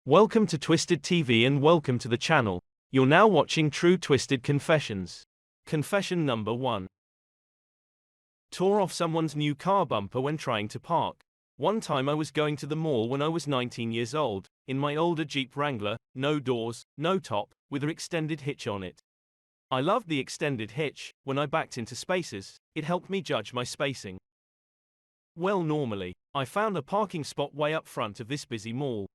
Welcome to Twisted TV and welcome to the channel. You're now watching True Twisted Confessions. Confession number 1. Tore off someone's new car bumper when trying to park. One time I was going to the mall when I was 19 years old, in my older Jeep Wrangler, no doors, no top, with an extended hitch on it. I loved the extended hitch. When I backed into spaces, it helped me judge my spacing. Well, normally, I found a parking spot way up front of this busy mall.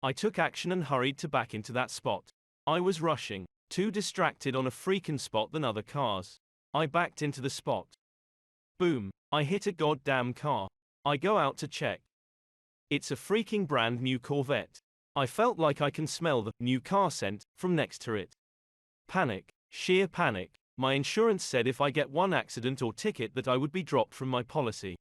I took action and hurried to back into that spot. I was rushing, too distracted on a freaking spot than other cars. I backed into the spot. Boom, I hit a goddamn car. I go out to check. It's a freaking brand new Corvette. I felt like I can smell the new car scent from next to it. Panic, sheer panic. My insurance said if I get one accident or ticket that I would be dropped from my policy.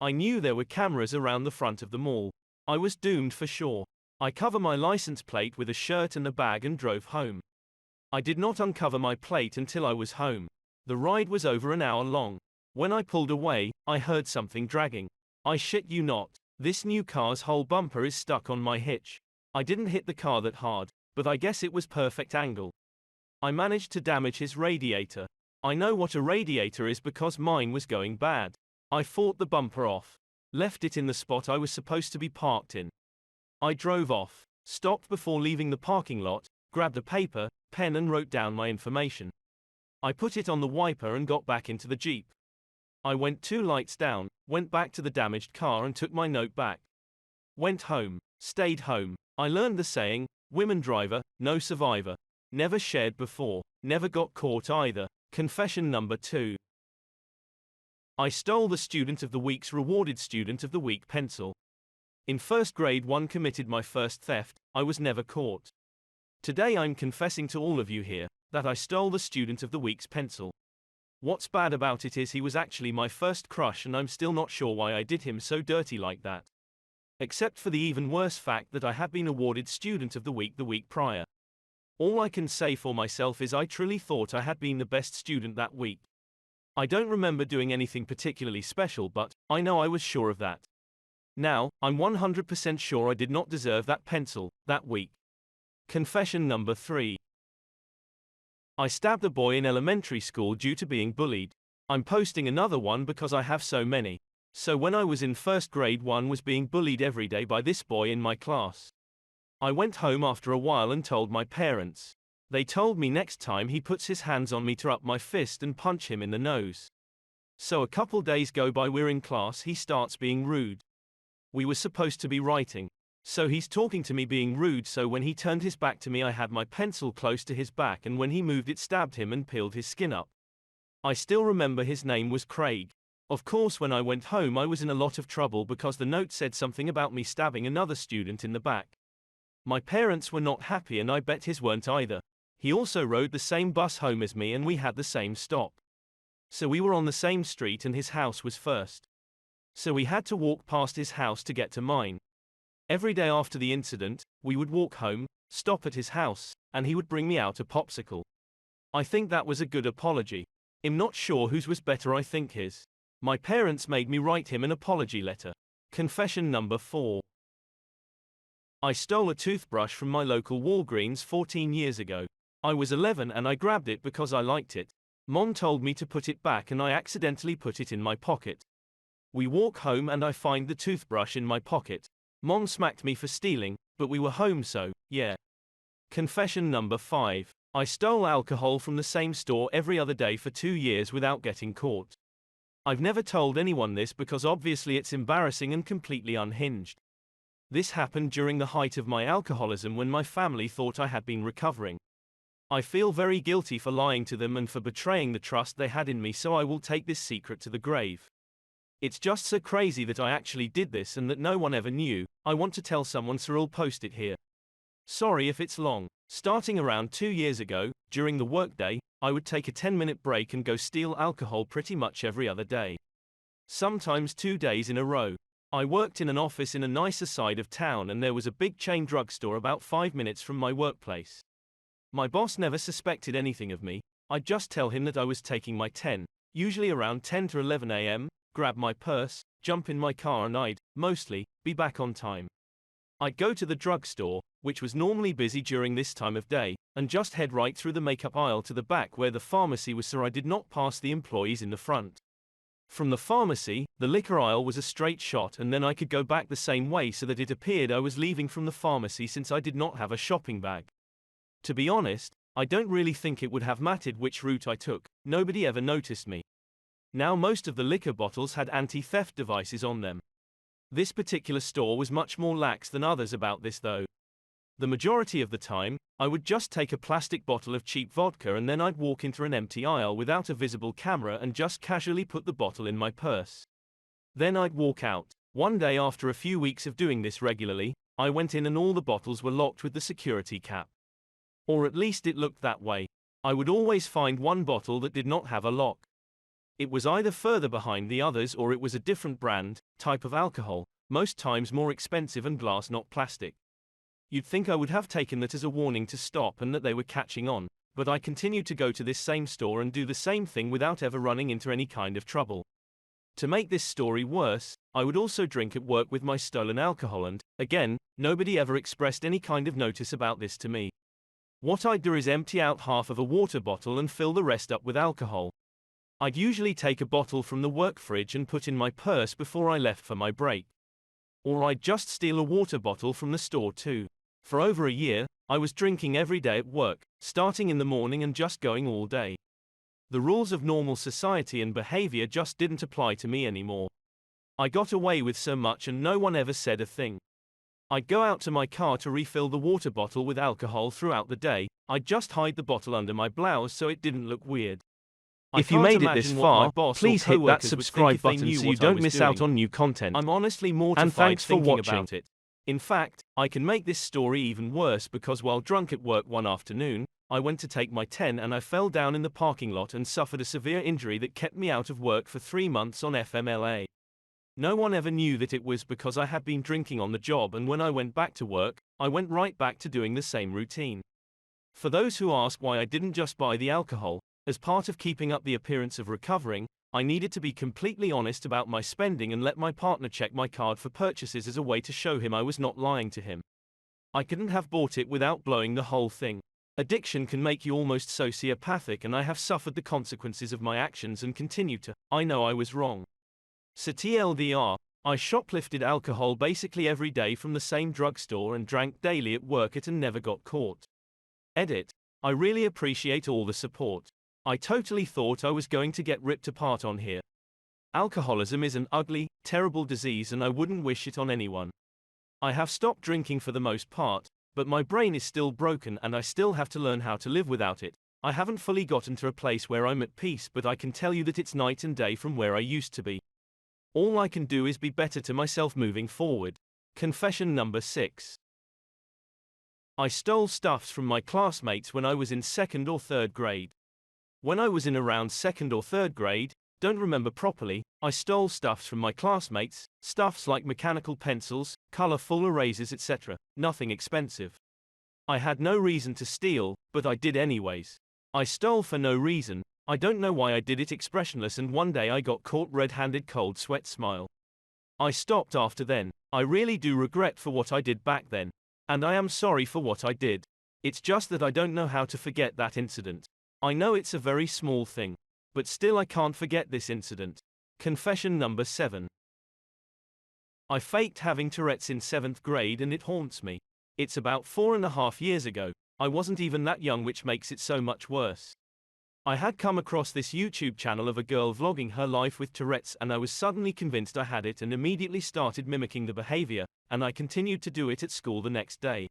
I knew there were cameras around the front of the mall. I was doomed for sure. I covered my license plate with a shirt and a bag and drove home. I did not uncover my plate until I was home. The ride was over an hour long. When I pulled away, I heard something dragging. I shit you not, this new car's whole bumper is stuck on my hitch. I didn't hit the car that hard, but I guess it was perfect angle. I managed to damage his radiator. I know what a radiator is because mine was going bad. I fought the bumper off. Left it in the spot I was supposed to be parked in. I drove off, stopped before leaving the parking lot, grabbed a paper, pen and wrote down my information. I put it on the wiper and got back into the Jeep. I went 2 lights down, went back to the damaged car and took my note back. Went home, stayed home. I learned the saying, women driver, no survivor. Never shared before, never got caught either. Confession number 2. I stole the Student of the Week's Rewarded Student of the Week pencil. In first grade 1 committed my first theft. I was never caught. Today I'm confessing to all of you here that I stole the Student of the Week's pencil. What's bad about it is he was actually my first crush and I'm still not sure why I did him so dirty like that. Except for the even worse fact that I had been awarded Student of the week prior. All I can say for myself is I truly thought I had been the best student that week. I don't remember doing anything particularly special, but I know I was sure of that. Now, I'm 100% sure I did not deserve that pencil that week. Confession number 3. I stabbed a boy in elementary school due to being bullied. I'm posting another one because I have so many. So when I was in first grade 1 was being bullied every day by this boy in my class. I went home after a while and told my parents. They told me next time he puts his hands on me to up my fist and punch him in the nose. So a couple days go by, we're in class, he starts being rude. We were supposed to be writing. So he's talking to me being rude, so when he turned his back to me I had my pencil close to his back and when he moved it stabbed him and peeled his skin up. I still remember his name was Craig. Of course when I went home I was in a lot of trouble because the note said something about me stabbing another student in the back. My parents were not happy and I bet his weren't either. He also rode the same bus home as me and we had the same stop. So we were on the same street and his house was first. So we had to walk past his house to get to mine. Every day after the incident, we would walk home, stop at his house, and he would bring me out a popsicle. I think that was a good apology. I'm not sure whose was better, I think his. My parents made me write him an apology letter. Confession number 4. I stole a toothbrush from my local Walgreens 14 years ago. I was 11 and I grabbed it because I liked it. Mom told me to put it back and I accidentally put it in my pocket. We walk home and I find the toothbrush in my pocket. Mom smacked me for stealing, but we were home so, yeah. Confession number 5. I stole alcohol from the same store every other day for 2 years without getting caught. I've never told anyone this because obviously it's embarrassing and completely unhinged. This happened during the height of my alcoholism when my family thought I had been recovering. I feel very guilty for lying to them and for betraying the trust they had in me, so I will take this secret to the grave. It's just so crazy that I actually did this and that no one ever knew. I want to tell someone, so I'll post it here. Sorry if it's long. Starting around 2 years ago, during the workday, I would take a 10-minute break and go steal alcohol pretty much every other day. Sometimes 2 days in a row. I worked in an office in a nicer side of town and there was a big chain drugstore about 5 minutes from my workplace. My boss never suspected anything of me. I'd just tell him that I was taking my 10, usually around 10 to 11 a.m., grab my purse, jump in my car and I'd, mostly, be back on time. I'd go to the drugstore, which was normally busy during this time of day, and just head right through the makeup aisle to the back where the pharmacy was so I did not pass the employees in the front. From the pharmacy, the liquor aisle was a straight shot and then I could go back the same way so that it appeared I was leaving from the pharmacy since I did not have a shopping bag. To be honest, I don't really think it would have mattered which route I took, nobody ever noticed me. Now most of the liquor bottles had anti-theft devices on them. This particular store was much more lax than others about this though. The majority of the time, I would just take a plastic bottle of cheap vodka and then I'd walk into an empty aisle without a visible camera and just casually put the bottle in my purse. Then I'd walk out. One day after a few weeks of doing this regularly, I went in and all the bottles were locked with the security cap. Or at least it looked that way. I would always find one bottle that did not have a lock. It was either further behind the others or it was a different brand, type of alcohol, most times more expensive and glass not plastic. You'd think I would have taken that as a warning to stop and that they were catching on, but I continued to go to this same store and do the same thing without ever running into any kind of trouble. To make this story worse, I would also drink at work with my stolen alcohol and, again, nobody ever expressed any kind of notice about this to me. What I'd do is empty out half of a water bottle and fill the rest up with alcohol. I'd usually take a bottle from the work fridge and put in my purse before I left for my break. Or I'd just steal a water bottle from the store too. For over a year, I was drinking every day at work, starting in the morning and just going all day. The rules of normal society and behavior just didn't apply to me anymore. I got away with so much and no one ever said a thing. I'd go out to my car to refill the water bottle with alcohol throughout the day. I'd just hide the bottle under my blouse so it didn't look weird. If you made it this far, please hit that subscribe button so you don't miss out on new content. I'm honestly mortified and thanks for thinking watching. about it. In fact, I can make this story even worse because while drunk at work one afternoon, I went to take my 10 and I fell down in the parking lot and suffered a severe injury that kept me out of work for 3 months on FMLA. No one ever knew that it was because I had been drinking on the job, and when I went back to work, I went right back to doing the same routine. For those who ask why I didn't just buy the alcohol, as part of keeping up the appearance of recovering, I needed to be completely honest about my spending and let my partner check my card for purchases as a way to show him I was not lying to him. I couldn't have bought it without blowing the whole thing. Addiction can make you almost sociopathic, and I have suffered the consequences of my actions and continue to. I know I was wrong. So TLDR, I shoplifted alcohol basically every day from the same drugstore and drank daily at work and never got caught. Edit. I really appreciate all the support. I totally thought I was going to get ripped apart on here. Alcoholism is an ugly, terrible disease and I wouldn't wish it on anyone. I have stopped drinking for the most part, but my brain is still broken and I still have to learn how to live without it. I haven't fully gotten to a place where I'm at peace, but I can tell you that it's night and day from where I used to be. All I can do is be better to myself moving forward. Confession number 6. I stole stuffs from my classmates when I was in 2nd or 3rd grade. When I was in around 2nd or 3rd grade, don't remember properly, I stole stuffs from my classmates, stuffs like mechanical pencils, colorful erasers, etc., nothing expensive. I had no reason to steal, but I did anyways. I stole for no reason. I don't know why I did it, expressionless, and one day I got caught red-handed, cold sweat smile. I stopped after then. I really do regret for what I did back then. And I am sorry for what I did. It's just that I don't know how to forget that incident. I know it's a very small thing, but still I can't forget this incident. Confession number 7. I faked having Tourette's in 7th grade and it haunts me. It's about 4.5 years ago. I wasn't even that young, which makes it so much worse. I had come across this YouTube channel of a girl vlogging her life with Tourette's and I was suddenly convinced I had it and immediately started mimicking the behavior, and I continued to do it at school the next day.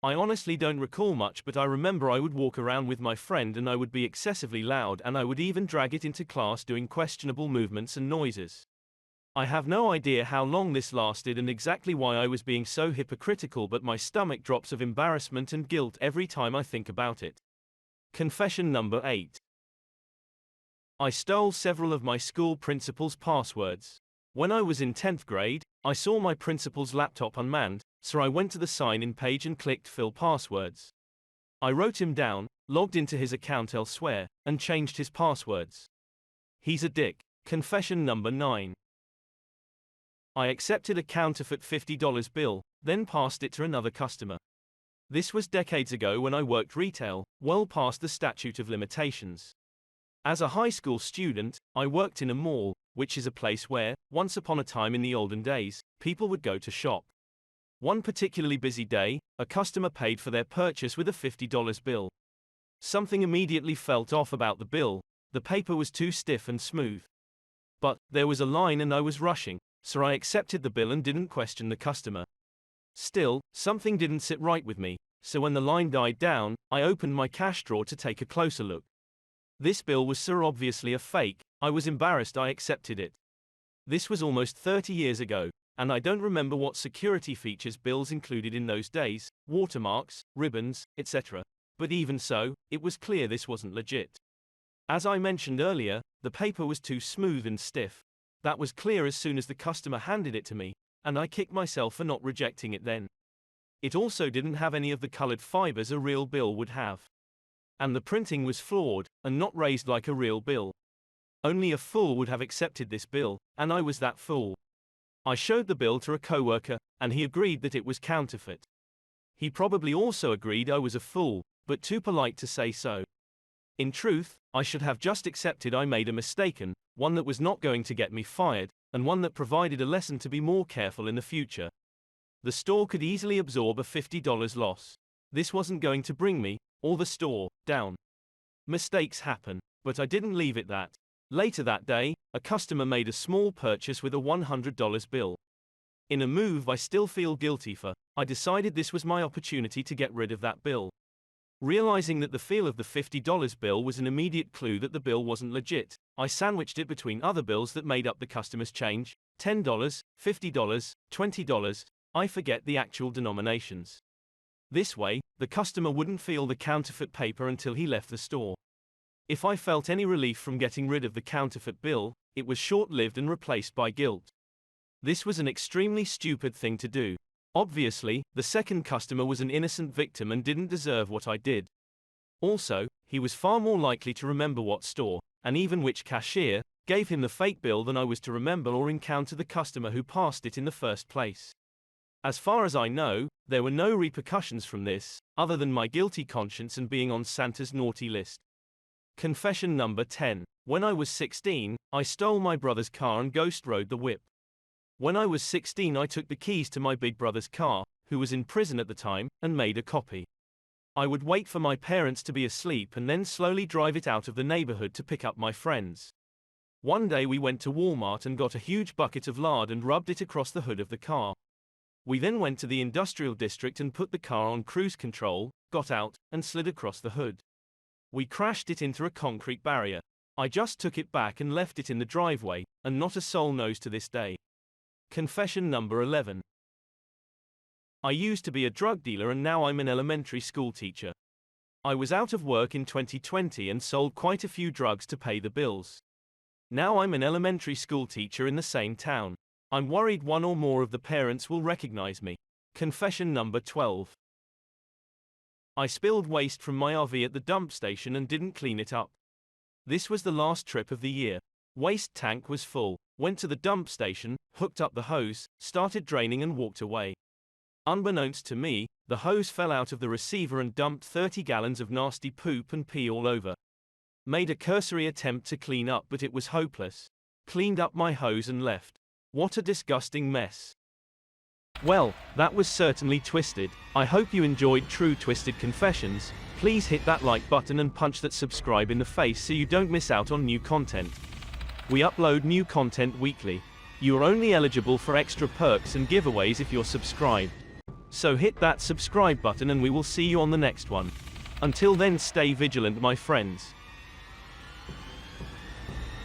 I honestly don't recall much, but I remember I would walk around with my friend and I would be excessively loud and I would even drag it into class doing questionable movements and noises. I have no idea how long this lasted and exactly why I was being so hypocritical, but my stomach drops of embarrassment and guilt every time I think about it. Confession number 8. I stole several of my school principal's passwords. When I was in 10th grade, I saw my principal's laptop unmanned, so I went to the sign-in page and clicked Fill Passwords. I wrote him down, logged into his account elsewhere, and changed his passwords. He's a dick. Confession number 9. I accepted a counterfeit $50 bill, then passed it to another customer. This was decades ago when I worked retail, well past the statute of limitations. As a high school student, I worked in a mall, which is a place where, once upon a time in the olden days, people would go to shop. One particularly busy day, a customer paid for their purchase with a $50 bill. Something immediately felt off about the bill. The paper was too stiff and smooth. But there was a line and I was rushing, so I accepted the bill and didn't question the customer. Still, something didn't sit right with me, so when the line died down, I opened my cash drawer to take a closer look. This bill was so obviously a fake, I was embarrassed I accepted it. This was almost 30 years ago, and I don't remember what security features bills included in those days, watermarks, ribbons, etc. But even so, it was clear this wasn't legit. As I mentioned earlier, the paper was too smooth and stiff. That was clear as soon as the customer handed it to me, and I kicked myself for not rejecting it then. It also didn't have any of the colored fibers a real bill would have. And the printing was flawed, and not raised like a real bill. Only a fool would have accepted this bill, and I was that fool. I showed the bill to a coworker, and he agreed that it was counterfeit. He probably also agreed I was a fool, but too polite to say so. In truth, I should have just accepted I made a mistake, one that was not going to get me fired, and one that provided a lesson to be more careful in the future. The store could easily absorb a $50 loss. This wasn't going to bring me, or the store, down. Mistakes happen, but I didn't leave it that. Later that day, a customer made a small purchase with a $100 bill. In a move I still feel guilty for, I decided this was my opportunity to get rid of that bill. Realizing that the feel of the $50 bill was an immediate clue that the bill wasn't legit, I sandwiched it between other bills that made up the customer's change, $10, $50, $20, I forget the actual denominations. This way, the customer wouldn't feel the counterfeit paper until he left the store. If I felt any relief from getting rid of the counterfeit bill, it was short-lived and replaced by guilt. This was an extremely stupid thing to do. Obviously, the second customer was an innocent victim and didn't deserve what I did. Also, he was far more likely to remember what store, and even which cashier, gave him the fake bill than I was to remember or encounter the customer who passed it in the first place. As far as I know, there were no repercussions from this, other than my guilty conscience and being on Santa's naughty list. Confession number 10. When I was 16, I stole my brother's car and ghost rode the whip. When I was 16, I took the keys to my big brother's car, who was in prison at the time, and made a copy. I would wait for my parents to be asleep and then slowly drive it out of the neighborhood to pick up my friends. One day we went to Walmart and got a huge bucket of lard and rubbed it across the hood of the car. We then went to the industrial district and put the car on cruise control, got out, and slid across the hood. We crashed it into a concrete barrier. I just took it back and left it in the driveway, and not a soul knows to this day. Confession number 11. I used to be a drug dealer and now I'm an elementary school teacher. I was out of work in 2020 and sold quite a few drugs to pay the bills. Now I'm an elementary school teacher in the same town. I'm worried one or more of the parents will recognize me. Confession number 12. I spilled waste from my RV at the dump station and didn't clean it up. This was the last trip of the year. Waste tank was full. Went to the dump station, hooked up the hose, started draining and walked away. Unbeknownst to me, the hose fell out of the receiver and dumped 30 gallons of nasty poop and pee all over. Made a cursory attempt to clean up but it was hopeless. Cleaned up my hose and left. What a disgusting mess. Well, that was certainly twisted. I hope you enjoyed True Twisted Confessions. Please hit that like button and punch that subscribe in the face so you don't miss out on new content. We upload new content weekly. You are only eligible for extra perks and giveaways if you're subscribed. So hit that subscribe button and we will see you on the next one. Until then, stay vigilant, my friends.